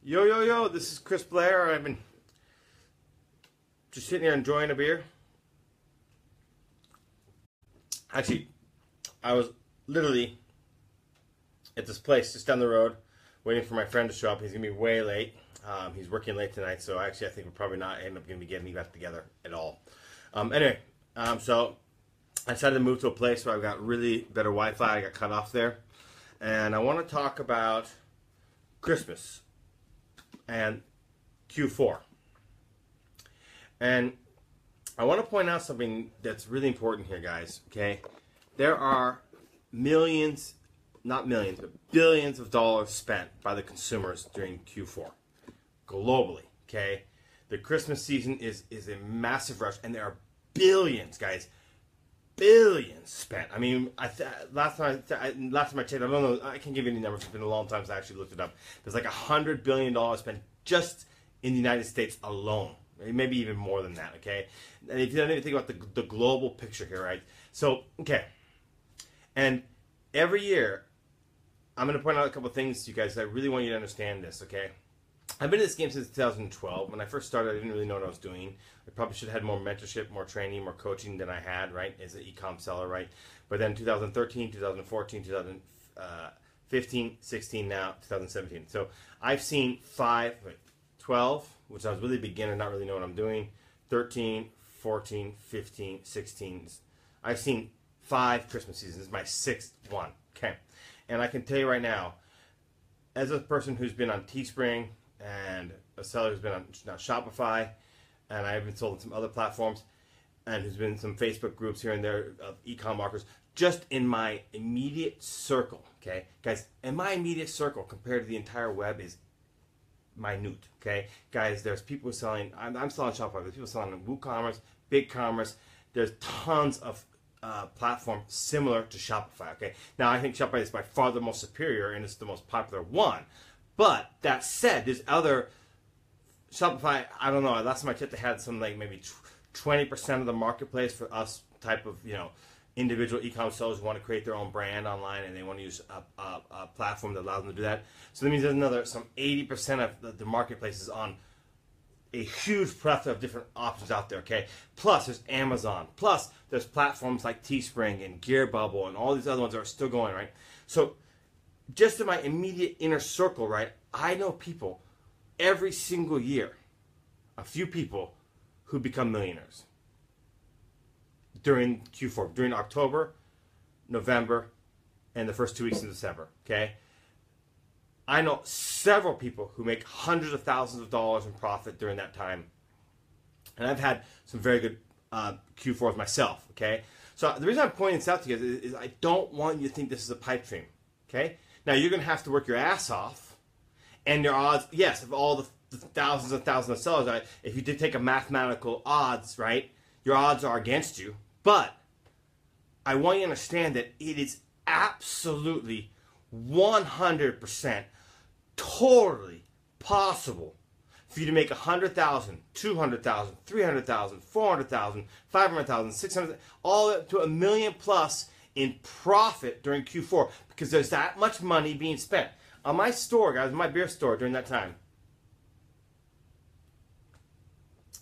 Yo, this is Chris Blair. I've been just sitting here enjoying a beer. Actually, I was literally at this place just down the road waiting for my friend to show up. He's going to be way late. He's working late tonight, so actually I think we're probably not end up going to be getting back together at all. So I decided to move to a place where I've got really better Wi-Fi. I got cut off there. And I want to talk about Christmas and Q4. And I want to point out something that's really important here, guys, okay? There are millions, not millions, but billions of dollars spent by the consumers during Q4, globally, okay? The Christmas season is a massive rush, and there are billions, guys, billions spent. I mean, last time I checked, I don't know, I can't give you any numbers. It's been a long time since I actually looked it up. There's like $100 billion spent just in the United States alone. Maybe even more than that, okay? And if you don't even think about the global picture here, right? So, okay. And every year, I'm going to point out a couple of things to you guys that I really want you to understand this, okay? I've been in this game since 2012. When I first started, I didn't really know what I was doing. I probably should have had more mentorship, more training, more coaching than I had, right, as an e-com seller, right? But then 2013, 2014, 2015, 16, now 2017. So I've seen 12, which I was really a beginner, not really know what I'm doing, 13, 14, 15, 16. I've seen 5 Christmas seasons. This is my 6th one, okay? And I can tell you right now, as a person who's been on Teespring and a seller who's been on now Shopify, and I've been sold on some other platforms, and who's been in some Facebook groups here and there of e-com marketers, just in my immediate circle, okay? Guys, in my immediate circle compared to the entire web is minute, okay? Guys, there's people selling, I'm selling Shopify, there's people selling on WooCommerce, BigCommerce, there's tons of platforms similar to Shopify, okay? Now, I think Shopify is by far the most superior, and it's the most popular one. But that said, there's other Shopify, I don't know, last time I checked, they had some like maybe 20% of the marketplace for us type of, individual e-commerce sellers who want to create their own brand online, and they want to use a platform that allows them to do that. So that means there's some 80% of the marketplace is on a huge plethora of different options out there, okay? Plus, there's Amazon. Plus, there's platforms like Teespring and Gearbubble and all these other ones that are still going, right? So just in my immediate inner circle, right, I know people every single year, a few people who become millionaires during Q4, during October, November, and the first 2 weeks in December, okay? I know several people who make hundreds of thousands of dollars in profit during that time. And I've had some very good Q4s myself, okay? So the reason I'm pointing this out to you guys is I don't want you to think this is a pipe dream, okay? Now, you're going to have to work your ass off, and your odds, yes, of all the thousands and thousands of sellers, right, if you did take a mathematical odds, right, your odds are against you. But I want you to understand that it is absolutely 100% totally possible for you to make 100,000, 200,000, 300,000, 400,000, 500,000, 600,000, all up to $1 million plus in profit during Q4, because there's that much money being spent. On my store, guys, my beer store during that time,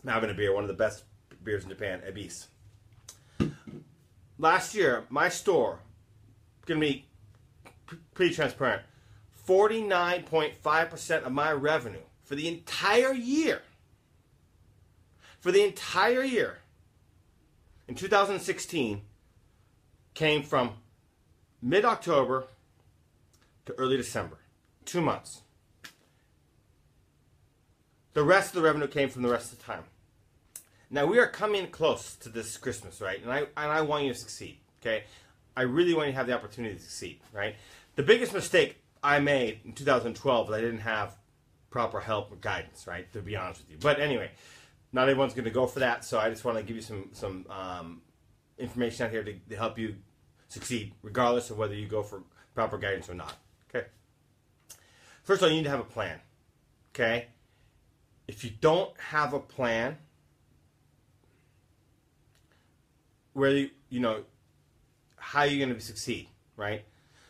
I'm having a beer, one of the best beers in Japan, Ebis. Last year, my store, going to be pretty transparent, 49.5% of my revenue for the entire year, in 2016, came from mid-October to early December, 2 months. The rest of the revenue came from the rest of the time. Now, we are coming close to this Christmas, right? And I want you to succeed, okay? I really want you to have the opportunity to succeed, right? The biggest mistake I made in 2012 was I didn't have proper help or guidance, right? To be honest with you. But anyway, not everyone's going to go for that, so I just want to give you some information out here to help you succeed, regardless of whether you go for proper guidance or not, okay? First of all, you need to have a plan, okay? If you don't have a plan, where how are you going to succeed, right?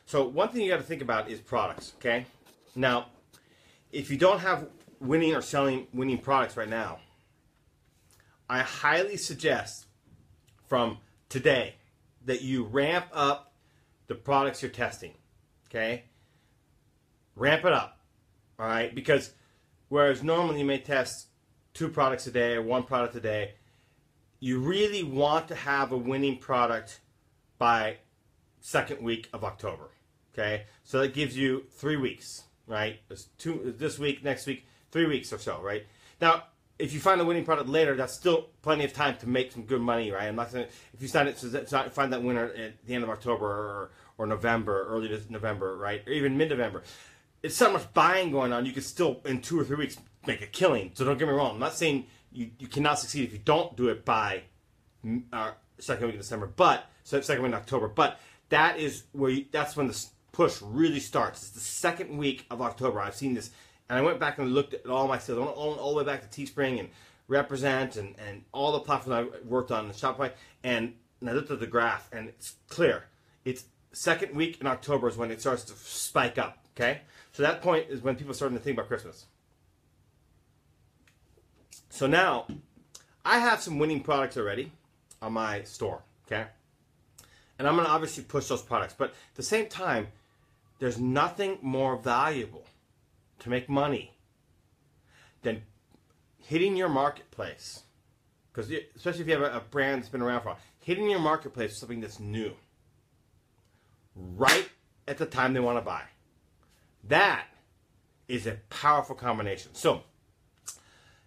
So one thing you got to think about is products, okay? Now, if you don't have winning or selling winning products right now, I highly suggest from today that you ramp up the products you're testing. Okay? Ramp it up. All right? Because whereas normally you may test 2 products a day or 1 product a day, you really want to have a winning product by second week of October. Okay? So that gives you 3 weeks, right? There's 2 this week, next week, 3 weeks or so, right? Now, if you find a winning product later, that's still plenty of time to make some good money, right? I'm not saying if you find that winner at the end of October or November, early November, right? Or even mid-November. It's so much buying going on, you could still, in 2 or 3 weeks, make a killing. So don't get me wrong. I'm not saying you cannot succeed if you don't do it by second week of December, second week in October. But that is that's when the push really starts. It's the second week of October. I've seen this. And I went back and looked at all my sales. I went all the way back to Teespring and Represent and all the platforms I worked on in Shopify. And I looked at the graph, and it's clear. It's second week in October is when it starts to spike up, okay? So that point is when people are starting to think about Christmas. So now, I have some winning products already on my store, okay? And I'm going to obviously push those products. But at the same time, there's nothing more valuable to make money than hitting your marketplace, because especially if you have a brand that's been around for a while, hitting your marketplace with something that's new right at the time they want to buy. That is a powerful combination. So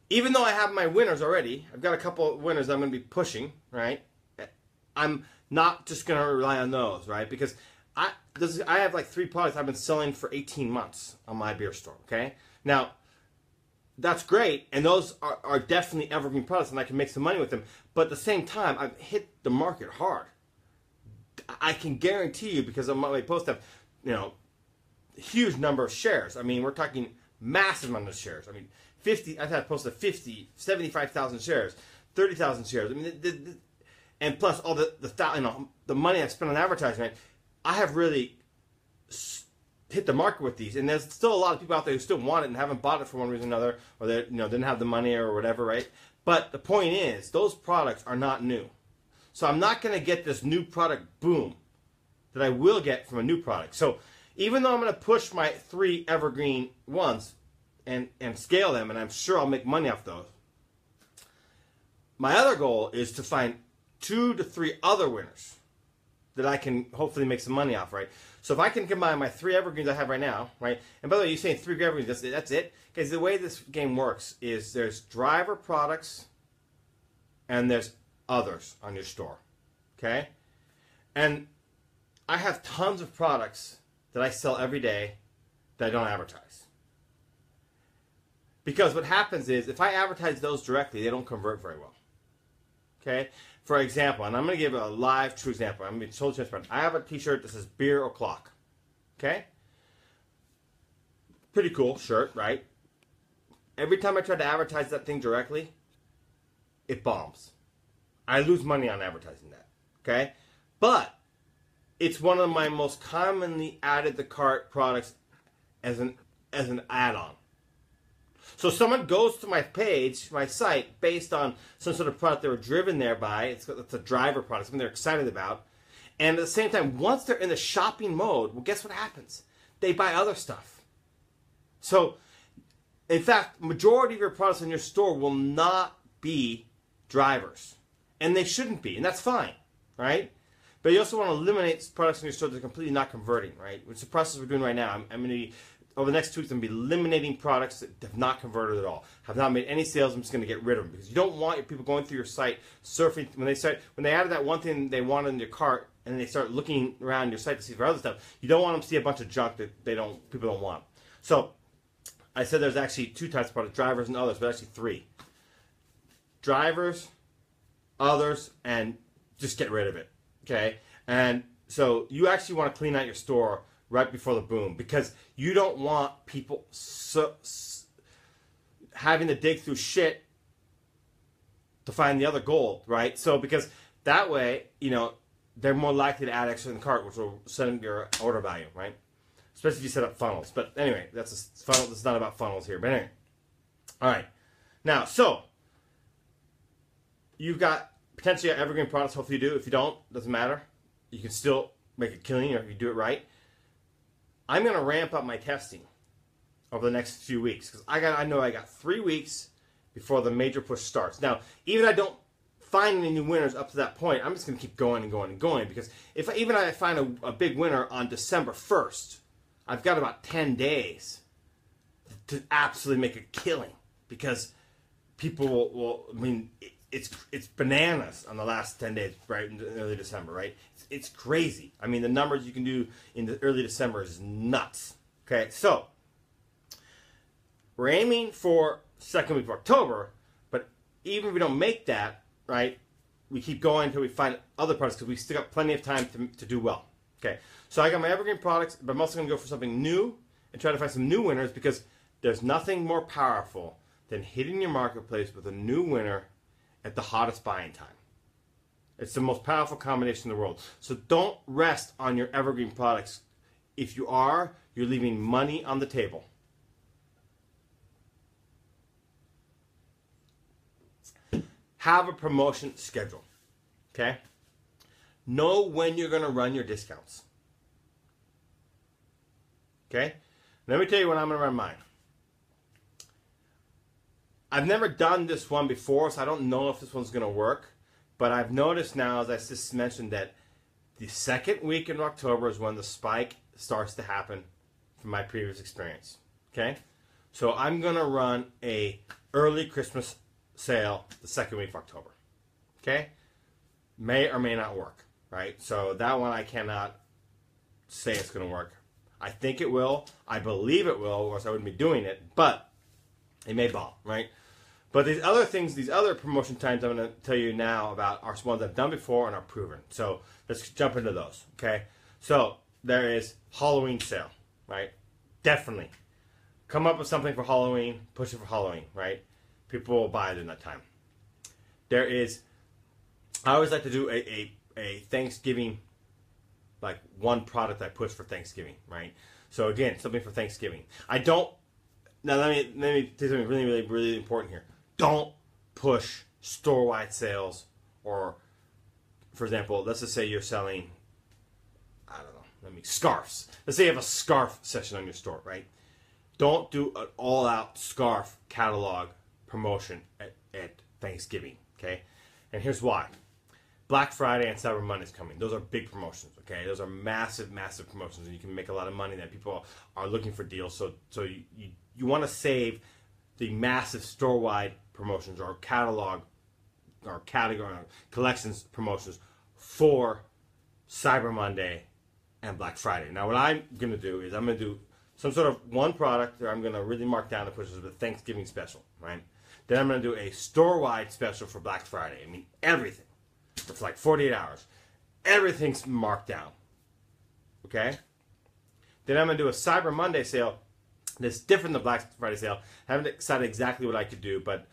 even though I have my winners already, I've got a couple of winners I'm going to be pushing, right? I'm not just going to rely on those, right? Because I have like 3 products I've been selling for 18 months on my beer store, okay? Now, that's great, and those are definitely evergreen products, and I can make some money with them. But at the same time, I've hit the market hard. I can guarantee you, because on my post have, huge number of shares. I mean, we're talking massive amount of shares. I mean, I've had posted 50, 75,000 shares, 30,000 shares. I mean, and plus all the money I spent on advertising, right? I have really hit the market with these, and there's still a lot of people out there who still want it and haven't bought it for one reason or another, or they didn't have the money or whatever, right? But the point is, those products are not new, so I'm not going to get this new product boom that I will get from a new product. So even though I'm going to push my 3 evergreen ones and scale them, and I'm sure I'll make money off those, my other goal is to find 2 to 3 other winners that I can hopefully make some money off, right? So if I can combine my 3 evergreens I have right now, right? And by the way, you're saying 3 evergreens, that's it? Because the way this game works is there's driver products and there's others on your store, okay? And I have tons of products that I sell every day that I don't advertise. Because what happens is, if I advertise those directly, they don't convert very well, okay? For example, and I'm going to give a live, true example. I'm going to be totally transparent. I have a t-shirt that says beer o'clock. Okay? Pretty cool shirt, right? Every time I try to advertise that thing directly, it bombs. I lose money on advertising that. Okay? But it's one of my most commonly added to cart products as an add-on. So someone goes to my page, my site, based on some sort of product they were driven there by. It's a driver product, something they're excited about. And at the same time, once they're in the shopping mode, well, guess what happens? They buy other stuff. So, in fact, majority of your products in your store will not be drivers. And they shouldn't be, and that's fine, right? But you also want to eliminate products in your store that are completely not converting, right? Which is the process we're doing right now. I'm going to be, over the next 2 weeks, I'm going to be eliminating products that have not converted at all, have not made any sales. I'm just going to get rid of them, because you don't want your people going through your site, surfing. When they added that one thing they wanted in your cart, and they start looking around your site to see for other stuff, you don't want them to see a bunch of junk that people don't want. So I said there's actually 2 types of products, drivers and others, but actually 3. Drivers, others, and just get rid of it. Okay? And so you actually want to clean out your store right before the boom, because you don't want people having to dig through shit to find the other gold, right? So because that way, they're more likely to add extra in the cart, which will send your order value, right? especially if you set up funnels. But anyway, that's a funnel. It's not about funnels here. But anyway, all right. Now, so you've got potentially evergreen products. Hopefully you do. If you don't, doesn't matter. You can still make a killing if you do it right. I'm going to ramp up my testing over the next few weeks because I know I got 3 weeks before the major push starts. Now, even if I don't find any new winners up to that point, I'm just going to keep going and going and going, because if I find a big winner on December 1st, I've got about 10 days to absolutely make a killing, because people will I mean, it's bananas on the last 10 days, right, in early December, right? It's crazy. I mean, the numbers you can do in the early December is nuts. Okay, so we're aiming for second week of October, but even if we don't make that, right, we keep going until we find other products, because we still got plenty of time to do well. Okay, so I got my evergreen products, but I'm also going to go for something new and try to find some new winners, because there's nothing more powerful than hitting your marketplace with a new winner at the hottest buying time. It's the most powerful combination in the world. So don't rest on your evergreen products. If you are, you're leaving money on the table. Have a promotion schedule. Okay? Know when you're going to run your discounts. Okay? Let me tell you when I'm going to run mine. I've never done this one before, so I don't know if this one's going to work. But I've noticed now, as I just mentioned, that the second week in October is when the spike starts to happen from my previous experience. Okay? So I'm going to run a early Christmas sale the second week of October. Okay? May or may not work. Right? So that one I cannot say it's going to work. I think it will. I believe it will, or else I wouldn't be doing it. But it may bomb, right? But these other things, these other promotion times I'm going to tell you now about are ones I've done before and are proven. So let's jump into those, okay? So there is Halloween sale, right? Definitely. Come up with something for Halloween, push it for Halloween, right? People will buy it in that time. There is, I always like to do a Thanksgiving, like one product I push for Thanksgiving, right? So again, something for Thanksgiving. I don't, now let me say something really important here. Don't push store-wide sales, or, for example, let's just say you're selling, I don't know, scarves. Let's say you have a scarf session on your store, right? Don't do an all-out scarf catalog promotion at Thanksgiving, okay? And here's why. Black Friday and Cyber Monday is coming. Those are big promotions, okay? Those are massive, massive promotions, and you can make a lot of money. That people are looking for deals, so you want to save the massive store-wide promotions or catalog or category collections promotions for Cyber Monday and Black Friday. Now, what I'm going to do is I'm going to do some sort of one product that I'm going to really mark down to push as a Thanksgiving special, right? Then I'm going to do a store-wide special for Black Friday. I mean, everything. It's like 48 hours. Everything's marked down. Okay? Then I'm going to do a Cyber Monday sale that's different than the Black Friday sale. I haven't decided exactly what I could do, but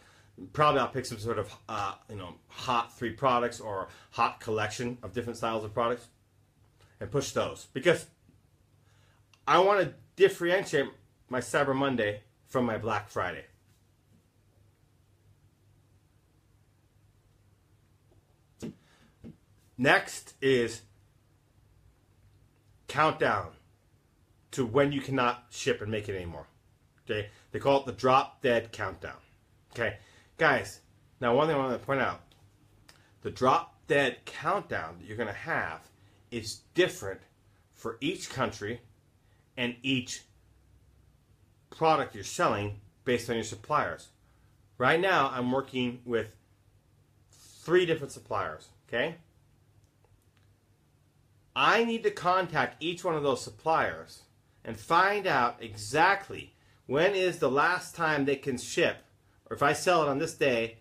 probably I'll pick some sort of hot 3 products or hot collection of different styles of products and push those, because I want to differentiate my Cyber Monday from my Black Friday. Next is countdown to when you cannot ship and make it anymore. Okay, they call it the drop dead countdown. Okay, guys, now one thing I want to point out, the drop dead countdown that you're going to have is different for each country and each product you're selling based on your suppliers. Right now, I'm working with 3 different suppliers, okay? I need to contact each one of those suppliers and find out exactly when is the last time they can ship, or if I sell it on this day,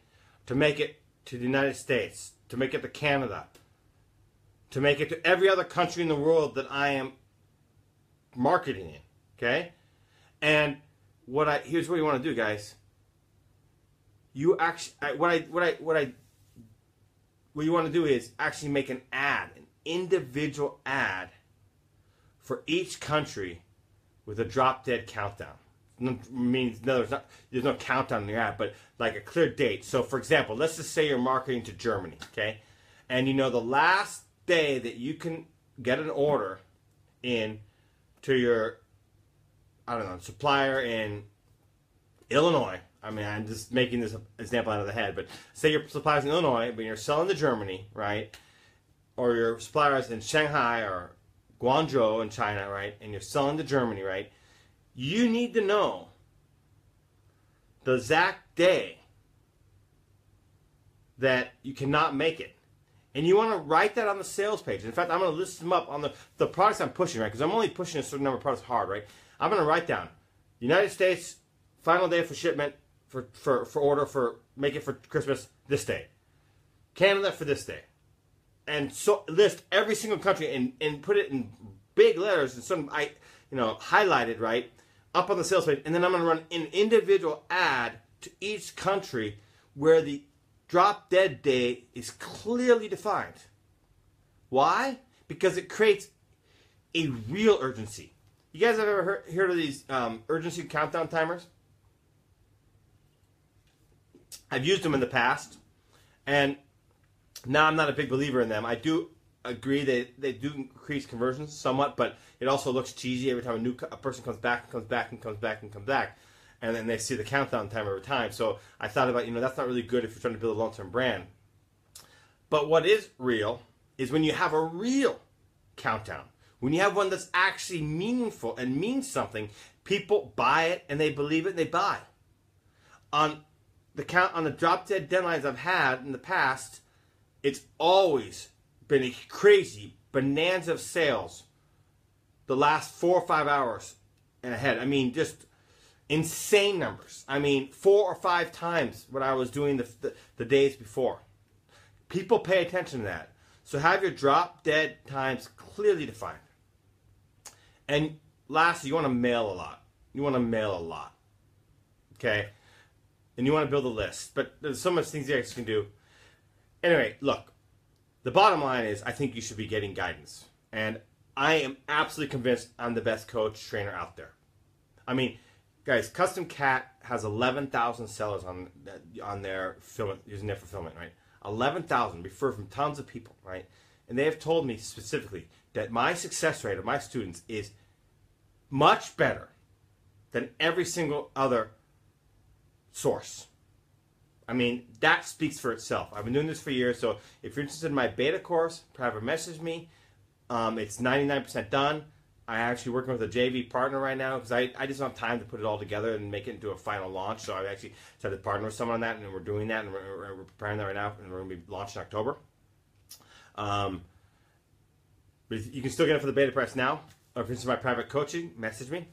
to make it to the United States, to make it to Canada, to make it to every other country in the world that I am marketing in, okay? And here's what you want to do, guys. You actually, what you want to do is actually make an ad, an individual ad for each country with a drop dead countdown. Means no, there's no countdown in your app, but like a clear date. So for example, let's just say you're marketing to Germany, okay? And you know the last day that you can get an order in to your, I don't know, supplier in Illinois. I mean, I'm just making this example out of the head, but say your supplier's in Illinois, but you're selling to Germany, right? Or your supplier's in Shanghai or Guangzhou in China, right? And you're selling to Germany, right? You need to know the exact day that you cannot make it. And you want to write that on the sales page. In fact, I'm going to list them up on the products I'm pushing, right? Because I'm only pushing a certain number of products hard, right? I'm going to write down United States, final day for shipment, for order, for make it for Christmas, this day. Canada for this day. And so list every single country and put it in big letters and some highlighted, right, up on the sales page. And then I'm going to run an individual ad to each country where the drop dead day is clearly defined. Why? Because it creates a real urgency. You guys have ever heard of these urgency countdown timers? I've used them in the past, and now I'm not a big believer in them. I do agree that they do increase conversions somewhat, but it also looks cheesy every time a person comes back and comes back and comes back and comes back, and then they see the countdown timer every time. So I thought about, that's not really good if you're trying to build a long-term brand. But what is real is when you have a real countdown. When you have one that's actually meaningful and means something, people buy it and they believe it and they buy. On the drop dead deadlines I've had in the past, it's always been a crazy bonanza of sales the last 4 or 5 hours and ahead. I mean, just insane numbers. I mean, 4 or 5 times what I was doing the days before. People pay attention to that. So have your drop dead times clearly defined. And lastly, you want to mail a lot. You want to mail a lot. Okay? And you want to build a list. But there's so much things you guys can do. Anyway, look. The bottom line is I think you should be getting guidance. And I am absolutely convinced I'm the best coach, trainer out there. I mean, guys, Custom Cat has 11,000 sellers on their fulfillment, using their fulfillment, right? 11,000 referred from tons of people, right? And they have told me specifically that my success rate of my students is much better than every single other source. I mean, that speaks for itself. I've been doing this for years, so if you're interested in my beta course, private message me. It's 99% done. I'm actually working with a JV partner right now because I just don't have time to put it all together and make it into a final launch. So I actually started to partner with someone on that, and we're doing that, and we're preparing that right now, and we're going to be launched in October. But you can still get it for the beta price now. Or if you're interested in my private coaching, message me.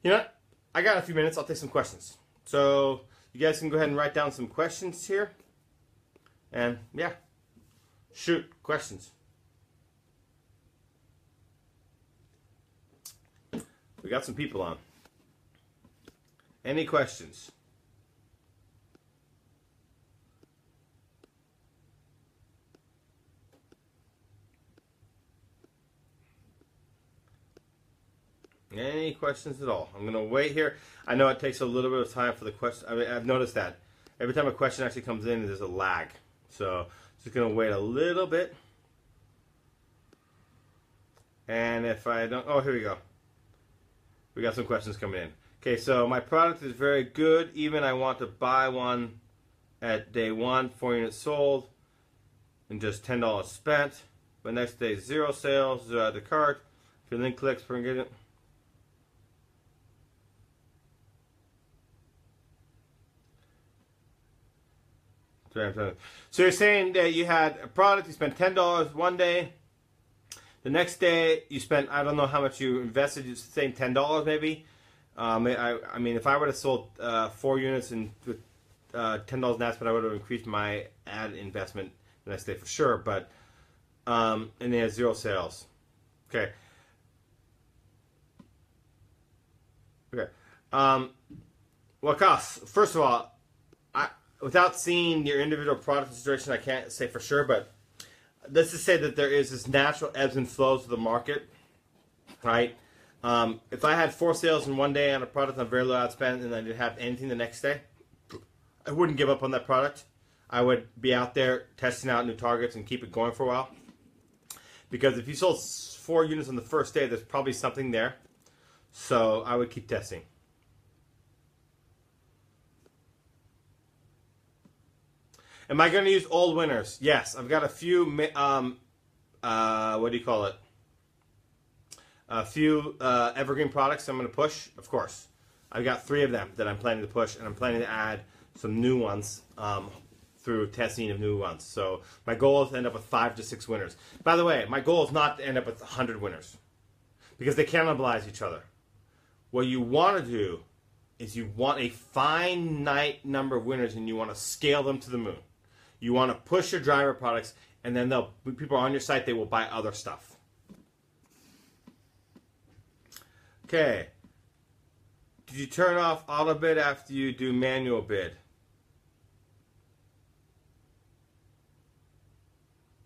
You know what? I got a few minutes. I'll take some questions. So you guys can go ahead and write down some questions here. And yeah, shoot, questions. We got some people on. Any questions? Any questions at all? I'm going to wait here. I know it takes a little bit of time for the question. I mean, I've noticed that. Every time a question actually comes in, there's a lag. So just going to wait a little bit. And if I don't... Oh, here we go. We got some questions coming in. Okay, so my product is very good. Even I want to buy one at day 1, 4 units sold, and just $10 spent. But next day, 0 sales, 0 the cart. If your link clicks for ingredient. So you're saying that you had a product, you spent $10 one day. The next day, you spent, I don't know how much you invested, you same $10 maybe. I mean, if I would have sold 4 units and with $10 in ad spend, I would have increased my ad investment the next day for sure. But and they had 0 sales. Okay. Okay. Well, costs. First of all, without seeing your individual product situation, I can't say for sure, but let's just say that there is this natural ebbs and flows of the market, right? If I had 4 sales in one day on a product on very low ad spend and I didn't have anything the next day, I wouldn't give up on that product. I would be out there testing out new targets and keep it going for a while. Because if you sold 4 units on the first day, there's probably something there. So I would keep testing. Am I going to use old winners? Yes, I've got a few, what do you call it? A few evergreen products I'm going to push, of course. I've got 3 of them that I'm planning to push, and I'm planning to add some new ones through testing of new ones. So my goal is to end up with 5 to 6 winners. By the way, my goal is not to end up with 100 winners because they cannibalize each other. What you want to do is you want a finite number of winners and you want to scale them to the moon. You want to push your driver products, and then when people are on your site, they will buy other stuff. Okay. Did you turn off auto bid after you do manual bid?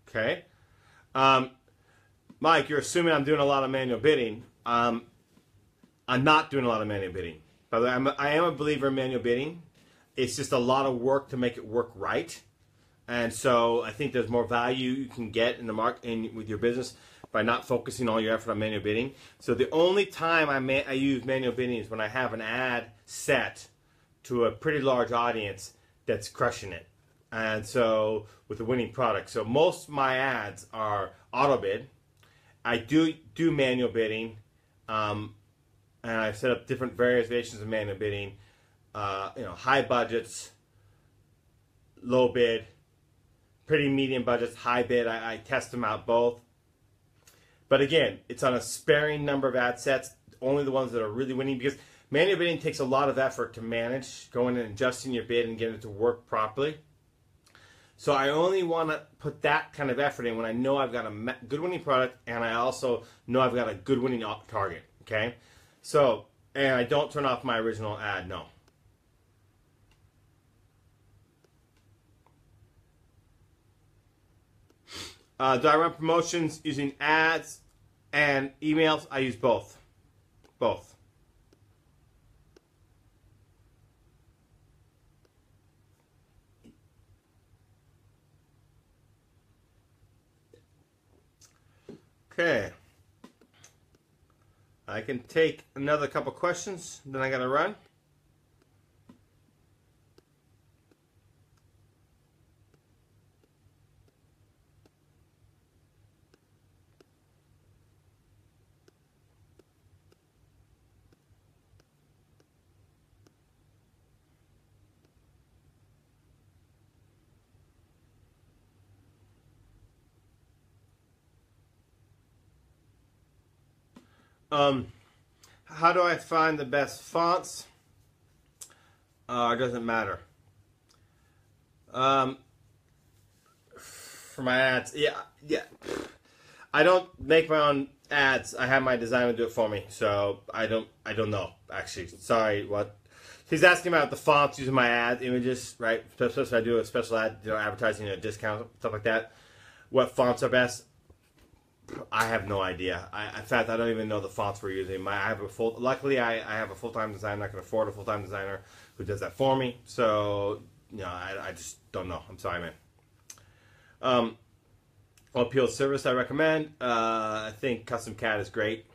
Okay. Mike, you're assuming I'm doing a lot of manual bidding. I'm not doing a lot of manual bidding. By the way, I am a believer in manual bidding. It's just a lot of work to make it work right. And so I think there's more value you can get in the market with your business by not focusing all your effort on manual bidding. So the only time I use manual bidding is when I have an ad set to a pretty large audience that's crushing it. And so with a winning product. So most of my ads are auto bid. I do manual bidding. And I set up different variations of manual bidding. High budgets, low bid, pretty medium budgets, high bid. I test them out both. But again, it's on a sparing number of ad sets, only the ones that are really winning, because manual bidding takes a lot of effort to manage, going in and adjusting your bid and getting it to work properly. So I only want to put that kind of effort in when I know I've got a good winning product and I also know I've got a good winning target, okay? So, and I don't turn off my original ad, no. Do I run promotions using ads and emails? I use both. Both. Okay. I can take another couple questions, then I gotta run. How do I find the best fonts? It doesn't matter. For my ads, yeah. I don't make my own ads. I have my designer do it for me, so I don't know actually. Sorry, what? He's asking about the fonts using my ad images, right? Especially if I do a special ad, advertising a discount, stuff like that. What fonts are best? I have no idea. In fact, I don't even know the fonts we're using. Luckily, I have a full-time designer. I can afford a full-time designer who does that for me. So, I just don't know. I'm sorry, man. Appeal service I recommend. I think Custom Cat is great.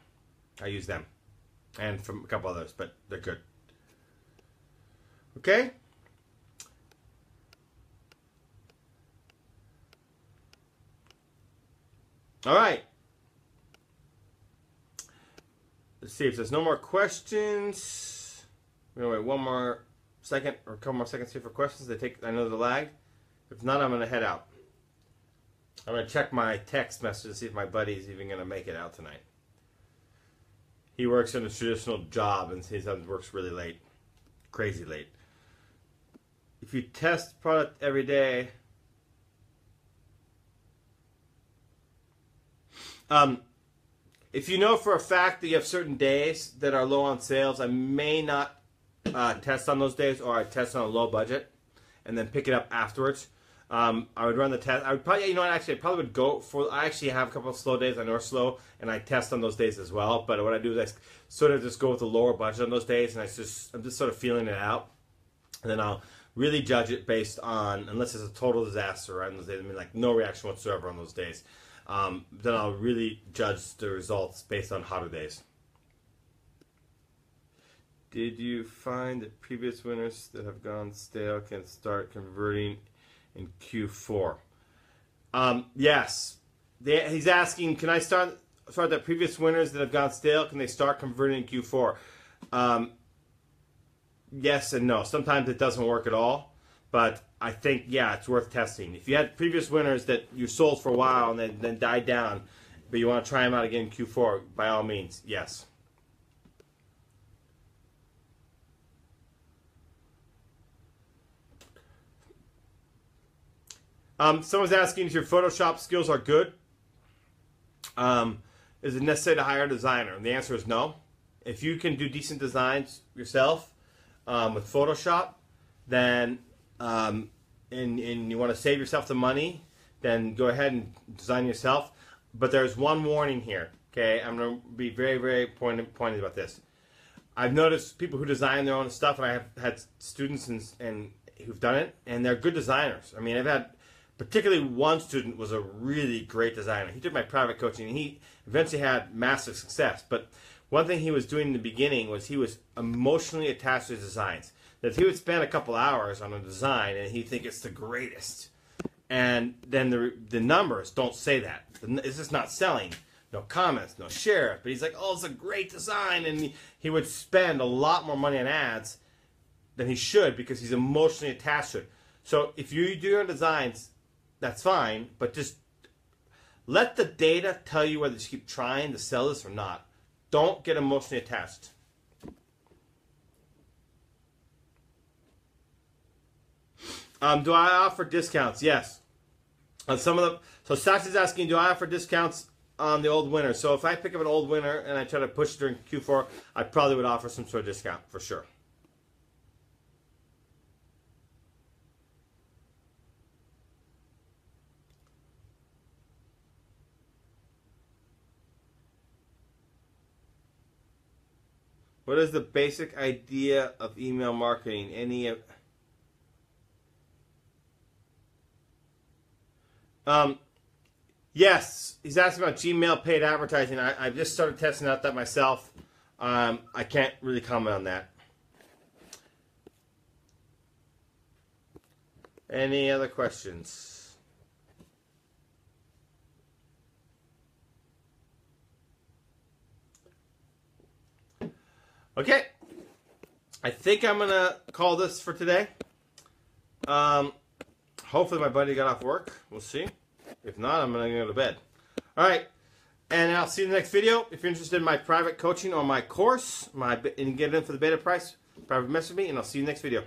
I use them. And from a couple others, but they're good. Okay? All right. Let's see if there's no more questions. We're gonna wait one more second or a couple more seconds here for questions. I know the lag. If not, I'm gonna head out. I'm gonna check my text message to see if my buddy's even gonna make it out tonight. He works in a traditional job and he works really late, crazy late. If you test product every day. If you know for a fact that you have certain days that are low on sales, I may not test on those days, or I test on a low budget and then pick it up afterwards. I would run the test. I would probably, you know what, actually, I probably would go for, I actually have a couple of slow days. I know are slow, and I test on those days as well. But what I do is I sort of just go with the lower budget on those days, and I'm just sort of feeling it out. And then I'll really judge it based on, unless it's a total disaster on those days, I mean, like no reaction whatsoever on those days. Then I'll really judge the results based on hotter days. Did you find that previous winners that have gone stale can start converting in Q4? Yes. He's asking, can I start that previous winners that have gone stale, can they start converting in Q4? Yes and no. Sometimes it doesn't work at all. But I think, yeah, it's worth testing. If you had previous winners that you sold for a while and then died down, but you want to try them out again in Q4, by all means, yes. Someone's asking if your Photoshop skills are good. Is it necessary to hire a designer? And the answer is no. If you can do decent designs yourself with Photoshop, then and you want to save yourself the money, then go ahead and design yourself. But there's one warning here. Okay, I'm going to be very, very pointed about this. I've noticed people who design their own stuff, and I have had students and who've done it, and they're good designers. I mean, I've had particularly one student was a really great designer. He took my private coaching, and he eventually had massive success. But one thing he was doing in the beginning was he was emotionally attached to his designs. That if he would spend a couple hours on a design, and he'd think it's the greatest, and then the numbers don't say that. It's just not selling. No comments, no share. But he's like, oh, it's a great design, and he would spend a lot more money on ads than he should because he's emotionally attached to it. So if you do your designs, that's fine, but just let the data tell you whether to keep trying to sell this or not. Don't get emotionally attached. Do I offer discounts? Yes. On some of the, so Sasha's asking, do I offer discounts on the old winner? So if I pick up an old winner and I try to push it during Q4, I probably would offer some sort of discount for sure. What is the basic idea of email marketing? Yes, he's asking about Gmail paid advertising. I've just started testing out that myself. I can't really comment on that. Any other questions? Okay, I think I'm gonna call this for today. Hopefully my buddy got off work. We'll see. If not, I'm gonna go to bed. All right, and I'll see you in the next video. If you're interested in my private coaching or my course, and get it in for the beta price, private message me, and I'll see you in the next video.